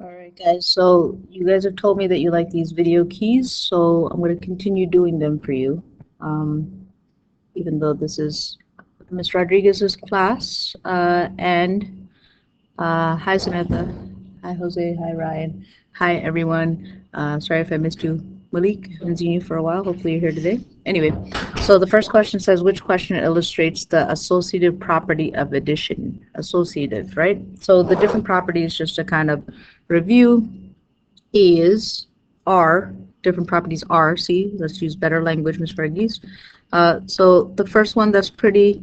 All right, guys. So you guys have told me that you like these video keys, so I'm going to continue doing them for you. Even though this is Miss Rodriguez's class. Hi, Samantha. Hi, Jose. Hi, Ryan. Hi, everyone. Sorry if I missed you. Malik, I haven't seen you for a while. Hopefully you're here today. Anyway, so the first question says, which question illustrates the associative property of addition? Associative, right? So the different properties, just to kind of review, is, are, different properties are, see, let's use better language, Ms. Verghese. So the first one that's pretty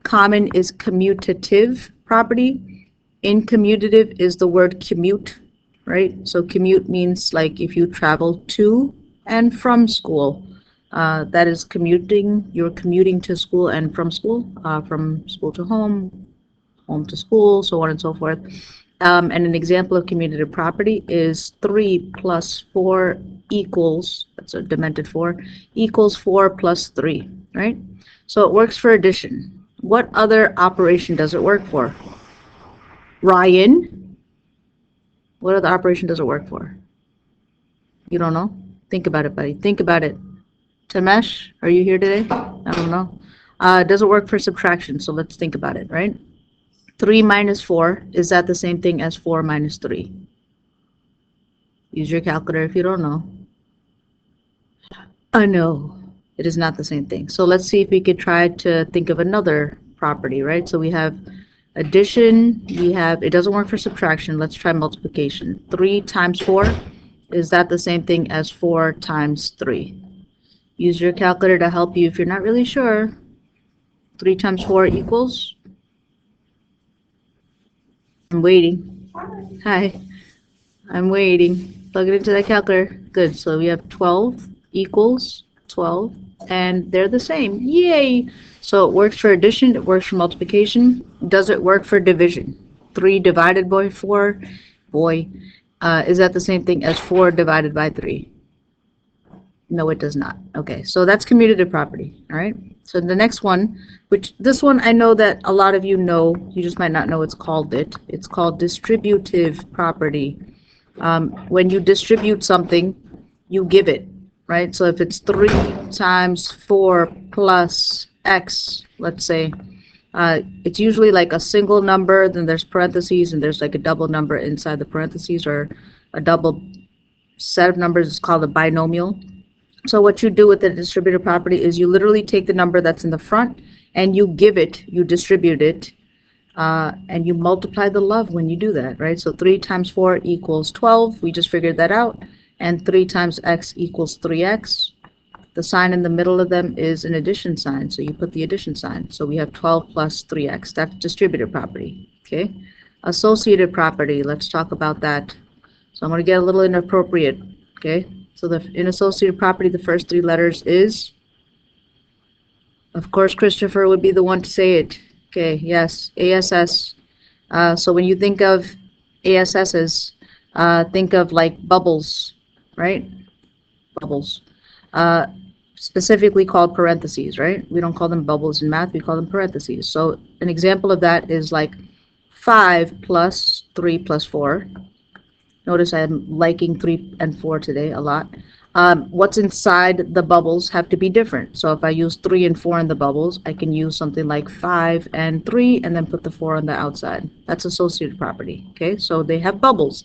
common is commutative property. Incommutative is the word commute, right? So commute means like if you travel to and from school. That is commuting. You're commuting to school and from school to home, home to school, so on and so forth. And an example of commutative property is 3 plus 4 equals, that's a demented 4, equals 4 plus 3, right? So it works for addition. What other operation does it work for? Ryan, what other operation does it work for? You don't know? Think about it, buddy. Think about it. Tamesh, are you here today? I don't know. Does it work for subtraction? So let's think about it, right? 3 minus 4, is that the same thing as 4 minus 3? Use your calculator if you don't know. No, it is not the same thing. So let's see if we could try to think of another property, right? So we have addition, it doesn't work for subtraction. Let's try multiplication. 3 times 4, is that the same thing as 4 times 3? Use your calculator to help you if you're not really sure. 3 times 4 equals? I'm waiting. Hi, I'm waiting. Plug it into that calculator. Good, so we have 12 equals 12, and they're the same. Yay! So it works for addition, it works for multiplication. Does it work for division? 3 divided by 4, is that the same thing as 4 divided by 3? No, it does not. Okay, so that's commutative property, all right? So the next one, which this one I know that a lot of you know, you just might not know it's called it. It's called distributive property. When you distribute something, you give it, right? So if it's 3 times 4 plus x, let's say, it's usually like a single number, then there's parentheses, and there's like a double number inside the parentheses, or a double set of numbers is called a binomial. So what you do with the distributive property is you literally take the number that's in the front and you give it, you distribute it, and you multiply the love when you do that, right? So 3 times 4 equals 12. We just figured that out. And 3 times x equals 3x. The sign in the middle of them is an addition sign, so you put the addition sign. So we have 12 plus 3x. That's distributive property, okay? Associative property, let's talk about that. So I'm going to get a little inappropriate, okay? So in associative property, the first 3 letters is, of course, Christopher would be the one to say it. Okay, yes, ASS. So when you think of ASSs, think of like bubbles, right? Bubbles. Specifically called parentheses, right? We don't call them bubbles in math, we call them parentheses. So an example of that is like 5 plus 3 plus 4. Notice I'm liking 3 and 4 today a lot. What's inside the bubbles have to be different. So if I use 3 and 4 in the bubbles, I can use something like 5 and 3 and then put the 4 on the outside. That's associative property, okay? So they have bubbles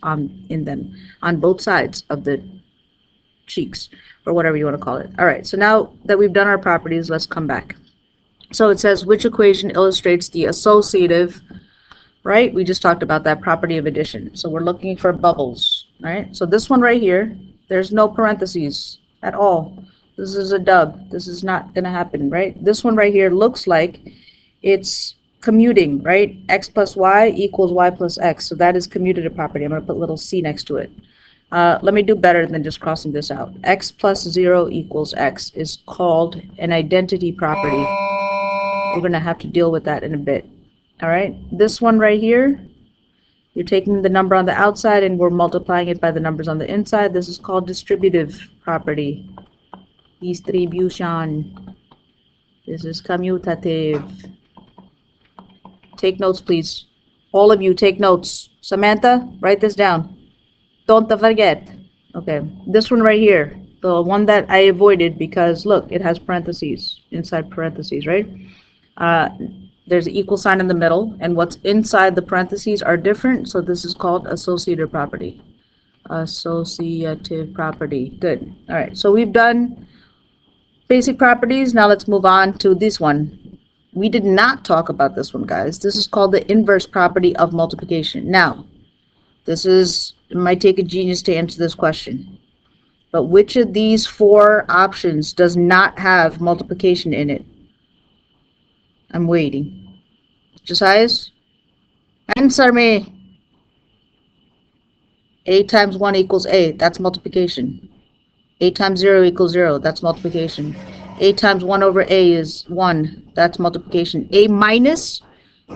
in them on both sides of the cheeks, or whatever you want to call it. All right, so now that we've done our properties, let's come back. So it says, which equation illustrates the associative, right? We just talked about that property of addition. So we're looking for bubbles, right? So this one right here, there's no parentheses at all. This is a dub. This is not going to happen, right? This one right here looks like it's commuting, right? X plus y equals y plus x. So that is commutative property. I'm going to put a little c next to it. Let me do better than just crossing this out. X plus 0 equals x is called an identity property. We're going to have to deal with that in a bit. All right, this one right here, you're taking the number on the outside and we're multiplying it by the numbers on the inside. This is called distributive property. Distribution. This is commutative. Take notes, please. All of you take notes. Samantha, write this down. Don't forget. Okay, this one right here, the one that I avoided because look, it has parentheses, inside parentheses, right? There's an equal sign in the middle, and what's inside the parentheses are different, so this is called associative property. Associative property. Good. All right, so we've done basic properties. Now let's move on to this one. We did not talk about this one, guys. This is called the inverse property of multiplication. Now, it might take a genius to answer this question. But which of these four options does not have multiplication in it? I'm waiting. Josias? Answer me. A times 1 equals A. That's multiplication. A times 0 equals 0. That's multiplication. A times 1 over A is 1. That's multiplication. A minus,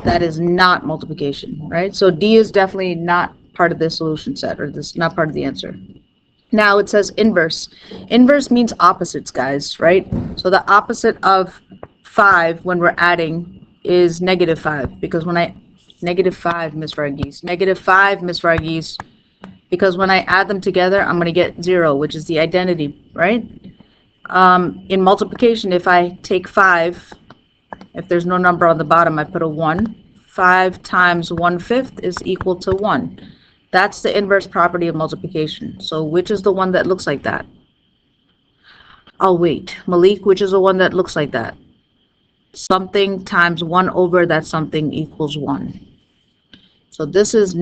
that is not multiplication, right? So D is definitely not part of the solution set, or this is not part of the answer. Now it says inverse. Inverse means opposites, guys, right? So the opposite of 5 when we're adding is -5, because when I -5, Miss Varghese, -5, Miss Varghese, because when I add them together, I'm going to get 0, which is the identity, right? In multiplication, if I take 5, if there's no number on the bottom, I put a 1. 5 times 1/5 is equal to 1. That's the inverse property of multiplication. So which is the one that looks like that? I'll wait. Malik, which is the one that looks like that? Something times 1 over that something equals 1. So this does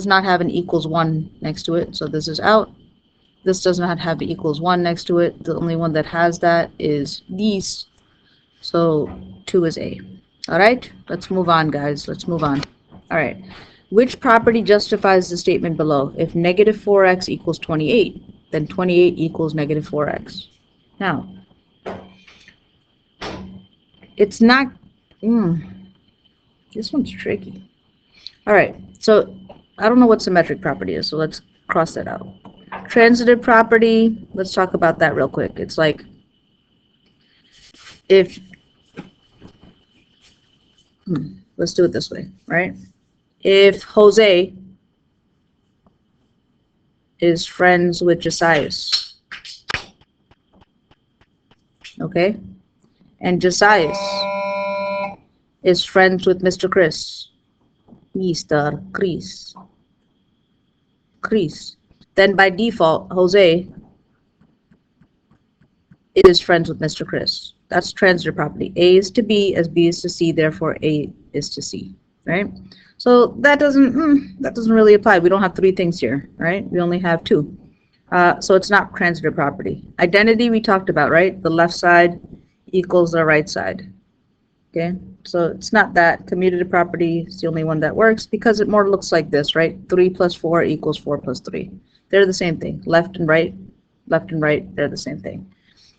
not have an equals 1 next to it. So this is out. This does not have equals 1 next to it. The only one that has that is these. So 2 is A. All right, let's move on, guys. Let's move on. All right. Which property justifies the statement below? If -4x equals 28, then 28 equals -4x. Now, it's not, this one's tricky. All right, so I don't know what symmetric property is, so let's cross that out. Transitive property, let's talk about that real quick. It's like, if, let's do it this way, right? If Jose is friends with Josias, okay, and Josias is friends with Mr. Chris, then by default, Jose is friends with Mr. Chris. That's transitive property. A is to B as B is to C, therefore A is to C, right? So that doesn't really apply. We don't have 3 things here, right? We only have 2. So it's not transitive property. Identity we talked about, right? The left side equals the right side. Okay, so it's not that. Commutative property is the only one that works because it more looks like this, right? 3 plus 4 equals 4 plus 3. They're the same thing. Left and right, they're the same thing.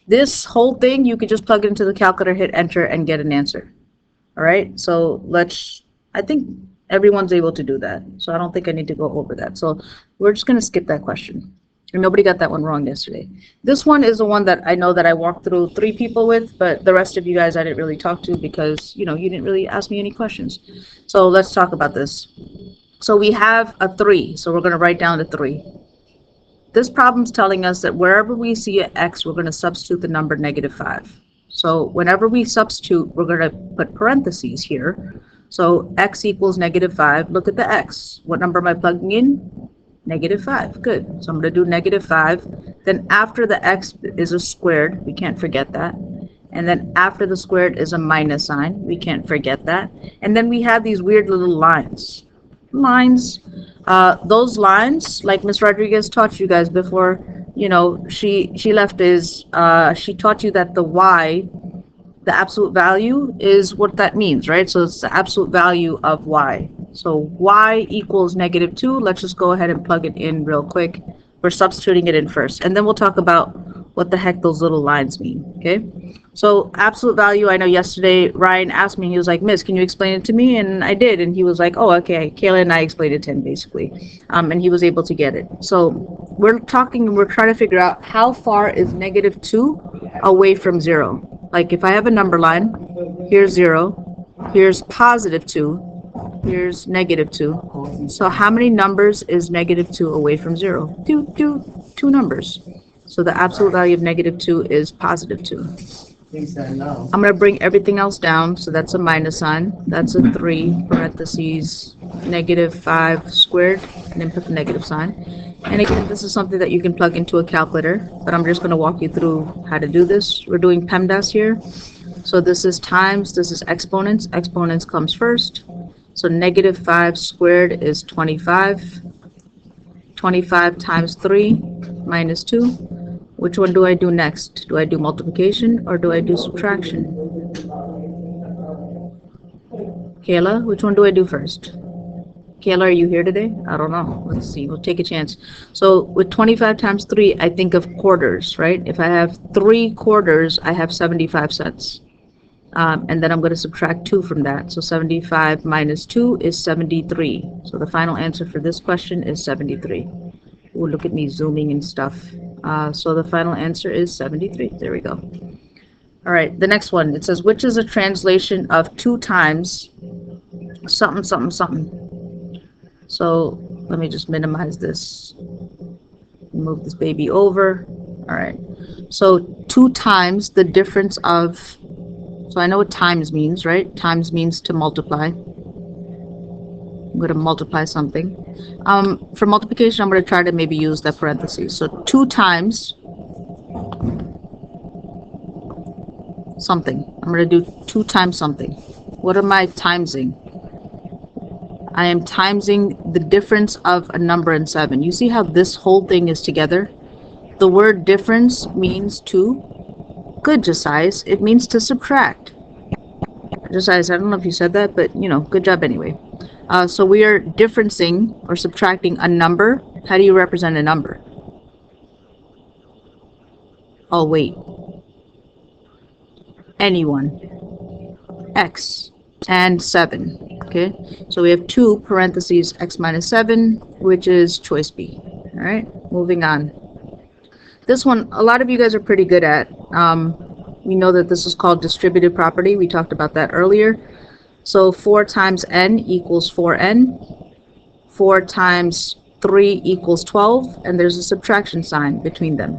This whole thing, you could just plug it into the calculator, hit enter, and get an answer. All right, so I think everyone's able to do that. So I don't think I need to go over that. So we're just going to skip that question. And nobody got that one wrong yesterday. This one is the one that I know that I walked through 3 people with, but the rest of you guys I didn't really talk to because, you didn't really ask me any questions. So let's talk about this. So we have a 3. So we're going to write down a 3. This problem's telling us that wherever we see an x, we're going to substitute the number -5. So whenever we substitute, we're going to put parentheses here. So x equals -5. Look at the x. What number am I plugging in? -5. Good. So I'm going to do -5. Then after the x is a squared. We can't forget that. And then after the squared is a minus sign. We can't forget that. And then we have these weird little lines. Those lines, like Ms. Rodriguez taught you guys before, she left she taught you that the y, the absolute value, is what that means, right? So it's the absolute value of y. So y equals -2. Let's just go ahead and plug it in real quick. We're substituting it in first, and then we'll talk about what the heck those little lines mean, okay? So absolute value, I know yesterday Ryan asked me, he was like, Miss, can you explain it to me? And I did, and he was like, oh, okay. Kayla and I explained it to him, basically, and he was able to get it. So we're trying to figure out how far is -2 away from 0. Like if I have a number line, here's 0, here's +2, Here's negative 2. So how many numbers is negative 2 away from 0? Two numbers. So the absolute value of negative 2 is positive 2. I'm going to bring everything else down. So that's a minus sign. That's a 3, parentheses, negative 5 squared, and then put the negative sign. And again, this is something that you can plug into a calculator, but I'm just going to walk you through how to do this. We're doing PEMDAS here. So this is times, this is exponents. Exponents comes first. So negative 5 squared is 25. 25 times 3 minus 2. Which one do I do next? Do I do multiplication or do I do subtraction? Kayla, which one do I do first? Kayla, are you here today? I don't know. Let's see. We'll take a chance. So with 25 times 3, I think of quarters, right? If I have 3 quarters, I have 75 cents. And then I'm going to subtract 2 from that. So 75 minus 2 is 73. So the final answer for this question is 73. Ooh, look at me zooming and stuff. So the final answer is 73. There we go. All right, the next one. It says, which is a translation of 2 times something, something, something. So let me just minimize this. Move this baby over. All right. So 2 times the difference of, so I know what times means, right? Times means to multiply. I'm going to multiply something. For multiplication, I'm going to try to maybe use that parentheses. So 2 times something. I'm going to do 2 times something. What am I timesing? I am timesing the difference of a number and 7. You see how this whole thing is together? The word difference means to, good Josias, it means to subtract. Josias, I don't know if you said that, but you know, good job anyway. So we are differencing or subtracting a number. How do you represent a number? Oh, wait. Anyone. X and 7. Okay, so we have 2 parentheses x minus 7, which is choice B. All right, moving on. This one, a lot of you guys are pretty good at. We know that this is called distributive property. We talked about that earlier. So 4 times n equals 4n. 4 times 3 equals 12, and there's a subtraction sign between them.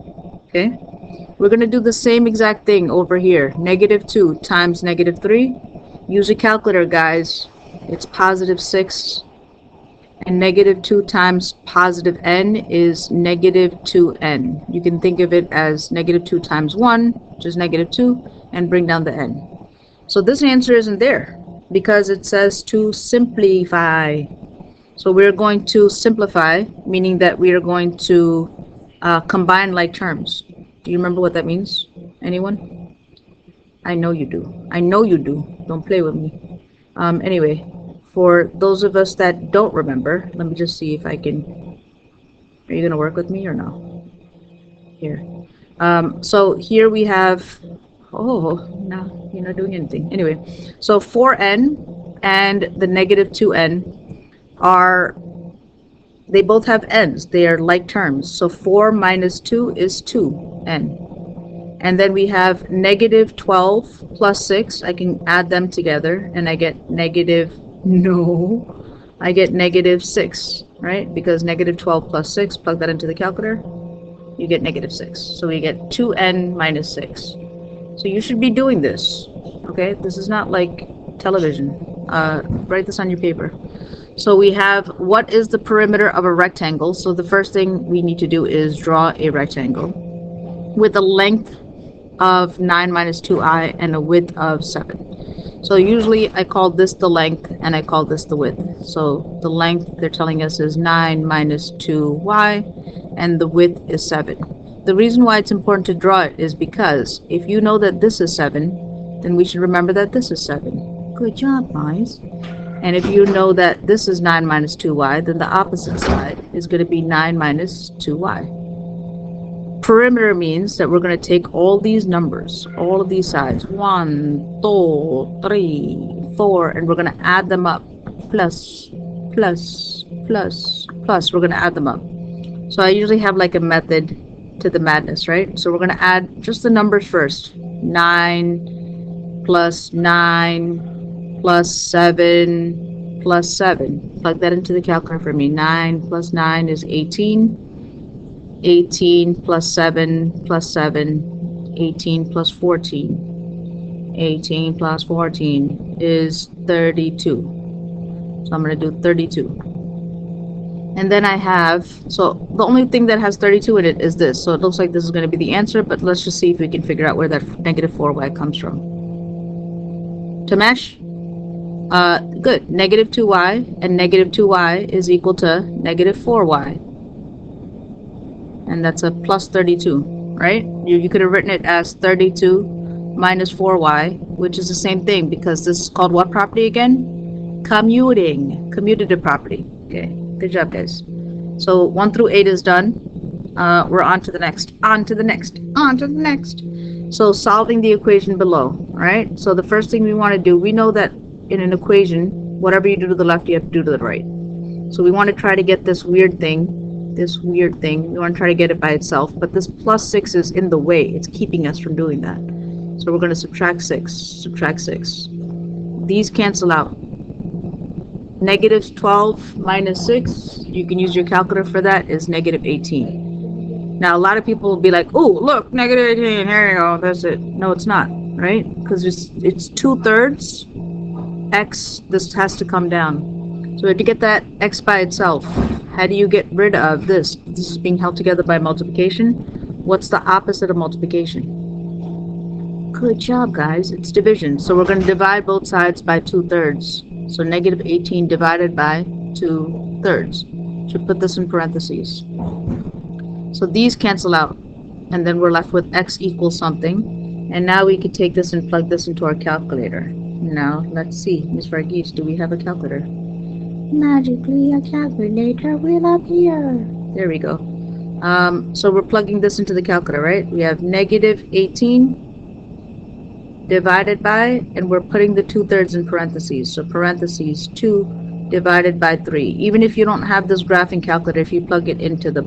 Okay, we're going to do the same exact thing over here. Negative 2 times negative 3. Use a calculator, guys. It's positive 6. And negative 2 times positive n is negative 2n. You can think of it as negative 2 times 1, which is negative 2, and bring down the n. So this answer isn't there because it says to simplify. So we're going to simplify, meaning that we are going to combine like terms. Do you remember what that means? Anyone? I know you do. I know you do. Don't play with me. Anyway, for those of us that don't remember, let me just see if I can. Are you going to work with me or no? Here. So here we have. Oh, no, you're not doing anything. Anyway, so 4n and the negative 2n are. They both have n's. They are like terms. So 4 minus 2 is 2n. And then we have negative 12 plus 6. I can add them together and I get negative, no, I get negative 6, right? Because negative 12 plus 6, plug that into the calculator, you get negative 6. So we get 2n minus 6. So you should be doing this, okay? This is not like television. Write this on your paper. So we have, what is the perimeter of a rectangle? So the first thing we need to do is draw a rectangle with a length of 9 minus 2i and a width of 7. So usually I call this the length and I call this the width. So the length they're telling us is 9 minus 2y and the width is 7. The reason why it's important to draw it is because if you know that this is 7, then we should remember that this is 7. Good job, guys. And if you know that this is 9 minus 2y, then the opposite side is going to be 9 minus 2y. Perimeter means that we're going to take all these numbers, all of these sides, 1, 2, 3, 4, and we're going to add them up. Plus, plus, plus, plus. We're going to add them up. So I usually have like a method to the madness, right? So we're going to add just the numbers first. 9 plus 9 plus 7 plus 7. Plug that into the calculator for me. 9 plus 9 is 18. 18 plus 7 plus 7. 18 plus 14. 18 plus 14 is 32. So I'm going to do 32. And then I have, so the only thing that has 32 in it is this. So it looks like this is going to be the answer, but let's just see if we can figure out where that negative 4y comes from. Tamesh? Good. Negative 2y and negative 2y is equal to negative 4y. And that's a plus 32, right? You could have written it as 32 minus 4y, which is the same thing because this is called what property again? Commutative property. Okay, good job, guys. So 1 through 8 is done. We're on to the next, on to the next, on to the next. So solving the equation below, right? So the first thing we want to do, we know that in an equation, whatever you do to the left, you have to do to the right. So we want to try to get this weird thing. We want to try to get it by itself, but this plus 6 is in the way. It's keeping us from doing that. So we're going to subtract 6. These cancel out. Negative 12 minus 6, you can use your calculator for that, is negative 18. Now, a lot of people will be like, oh, look, negative 18, here you go, that's it. No, it's not, right? Because it's 2/3 x, this has to come down. So to get that x by itself, how do you get rid of this? This is being held together by multiplication. What's the opposite of multiplication? Good job, guys. It's division. So we're going to divide both sides by 2/3. So negative 18 divided by 2/3. Should put this in parentheses. So these cancel out. And then we're left with x equals something. And now we can take this and plug this into our calculator. Now, let's see. Ms. Varghese, do we have a calculator? Magically, a calculator will appear. There we go. So we're plugging this into the calculator, right? We have negative 18 divided by, and we're putting the 2/3 in parentheses. So parentheses 2 divided by 3. Even if you don't have this graphing calculator, if you plug it into the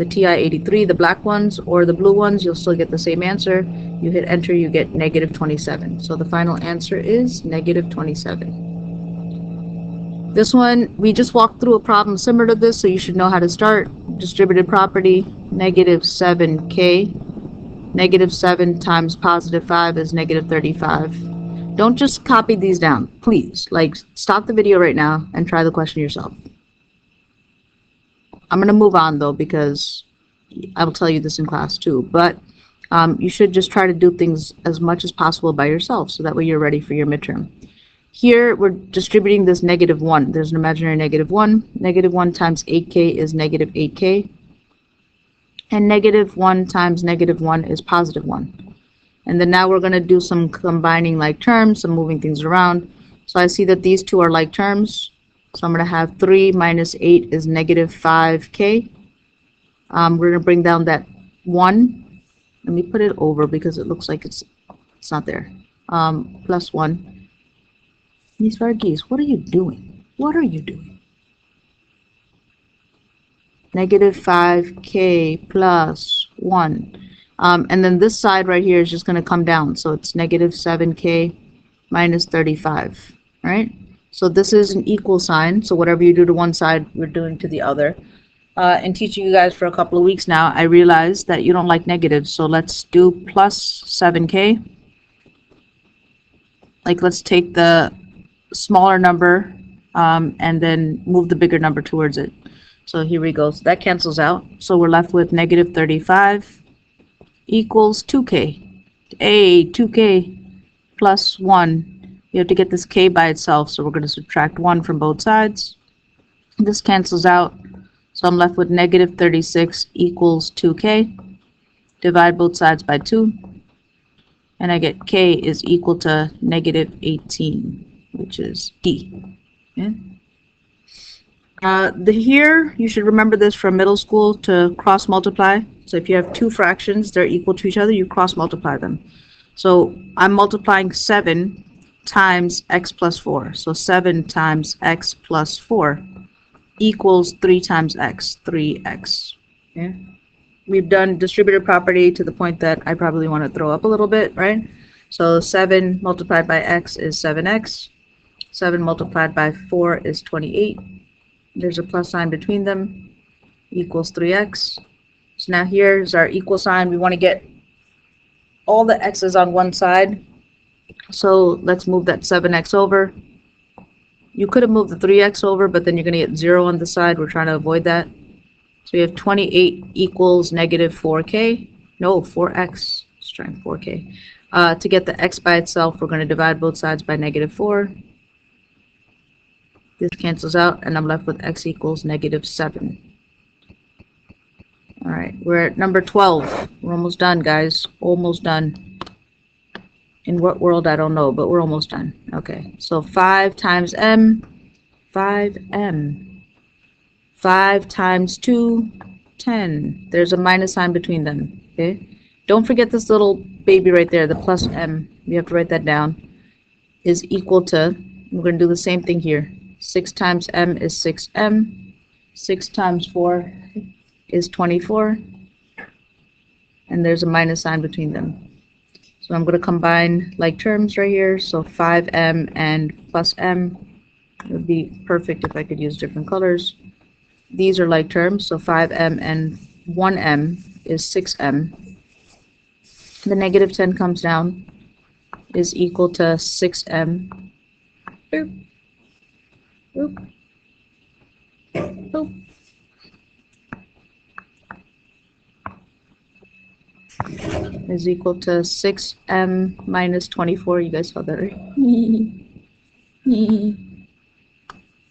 TI-83, the black ones, or the blue ones, you'll still get the same answer. You hit enter, you get negative 27. So the final answer is negative 27. This one, we just walked through a problem similar to this, so you should know how to start. Distributed property, negative 7k. Negative 7 times positive 5 is negative 35. Don't just copy these down, please. Like, stop the video right now and try the question yourself. I'm going to move on, though, because I will tell you this in class, too. But you should just try to do things as much as possible by yourself, so that way you're ready for your midterm. Here, we're distributing this negative 1. There's an imaginary negative 1. Negative 1 times 8k is negative 8k. And negative 1 times negative 1 is positive 1. And then now we're going to do some combining like terms, some moving things around. So I see that these two are like terms. So I'm going to have 3 minus 8 is negative 5k. We're going to bring down that 1. Let me put it over because it looks like it's not there. Plus 1. Ms. Varghese, what are you doing? What are you doing? Negative 5k plus 1. And then this side right here is just going to come down. So it's negative 7k minus 35. Right? So this is an equal sign. So whatever you do to one side, we're doing to the other. And teaching you guys for a couple of weeks now, I realized that you don't like negatives. So let's do plus 7k. Like, let's take the smaller number and then move the bigger number towards it. So here we go. So that cancels out. So we're left with negative 35 equals 2k. 2k plus 1. You have to get this k by itself, so we're going to subtract 1 from both sides. This cancels out. So I'm left with negative 36 equals 2k. Divide both sides by 2. And I get k is equal to negative 18, which is D. Okay. Here, you should remember this from middle school to cross multiply. So if you have two fractions, they're equal to each other, you cross multiply them. So I'm multiplying 7 times x plus 4. So 7 times x plus 4 equals 3 times x, 3x. Okay. We've done distributive property to the point that I probably want to throw up a little bit, right? So 7 multiplied by x is 7x. 7 multiplied by 4 is 28. There's a plus sign between them, equals 3x. So now here's our equal sign. We want to get all the x's on one side. So let's move that 7x over. You could have moved the 3x over, but then you're going to get 0 on the side. We're trying to avoid that. So we have 28 equals negative 4k. No, 4x. Let's try 4k. To get the x by itself, we're going to divide both sides by negative 4. This cancels out, and I'm left with x equals negative 7. All right, we're at number 12. We're almost done, guys. Almost done. In what world, I don't know, but we're almost done. Okay, so 5 times m, 5m. 5 times 2, 10. There's a minus sign between them, okay? Don't forget this little baby right there, the plus m. You have to write that down. Is equal to, we're going to do the same thing here. 6 times m is 6m. 6 times 4 is 24. And there's a minus sign between them. So I'm going to combine like terms right here. So 5m and plus m. It would be perfect if I could use different colors. These are like terms. So 5m and 1m is 6m. The negative 10 comes down, is equal to 6m. Boop. Boop. Boop. Is equal to 6m minus 24. You guys saw that, right?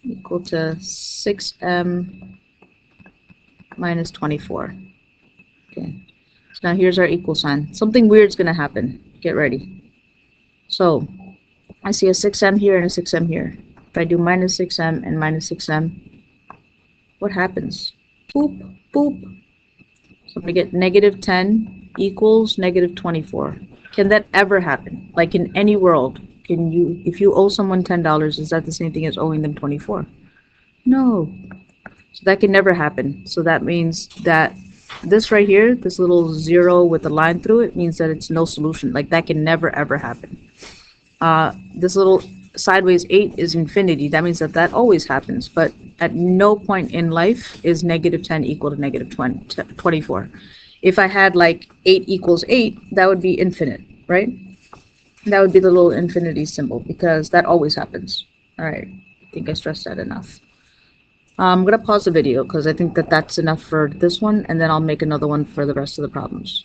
Equal to 6m minus 24. Okay. So now here's our equal sign. Something weird's going to happen. Get ready. So I see a 6m here and a 6m here. If I do minus 6m and minus 6m, what happens? Boop, boop. So I'm going to get negative 10 equals negative 24. Can that ever happen? Like in any world, can you, if you owe someone $10, is that the same thing as owing them 24? No. So that can never happen. So that means that this right here, this little 0 with a line through it, means that it's no solution. Like that can never ever happen. This little sideways 8 is infinity. That means that that always happens. But at no point in life is negative 10 equal to negative 24. If I had like 8 equals 8, that would be infinite, right? That would be the little infinity symbol because that always happens. All right, I think I stressed that enough. I'm going to pause the video because I think that that's enough for this one, and then I'll make another one for the rest of the problems.